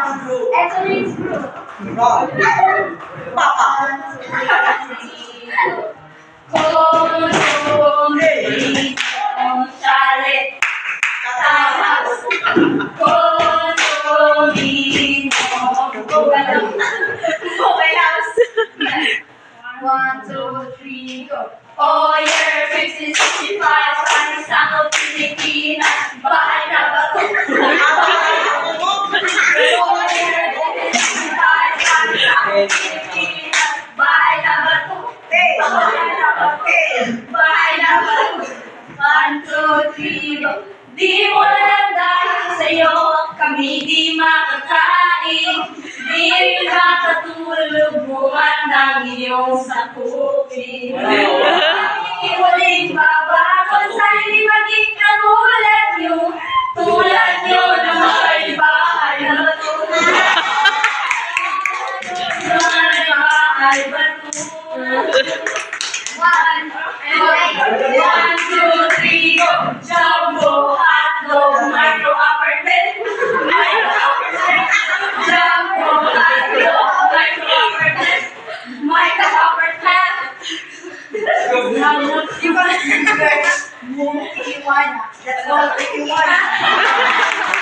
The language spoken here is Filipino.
Ethylene screw. Wrong. Papa. Chalet. Tapas. One, two, three, go. Oh, year 5065, sunny sang of Pilipinas, bahay na bato. Oh, year 5065, sunny sang of Pilipinas, bahay na bato. Bahay na bato. Bahay na bato. One, two, three, go. Di mo lang dahil sa'yo, kami di makakain. Di rin makatulog buwan ng iyong sakupin. Hindi muling babakot sa'yo'y maging katulad niyo. Tulad niyo na may bahay na bato. May bahay bato. One, two, three, go! Jumbo, hotdog, micro apartment. Micro apartment. Jumbo, hotdog, micro apartment. Micro apartment. You gotta see the Iwana. That's all Iwana.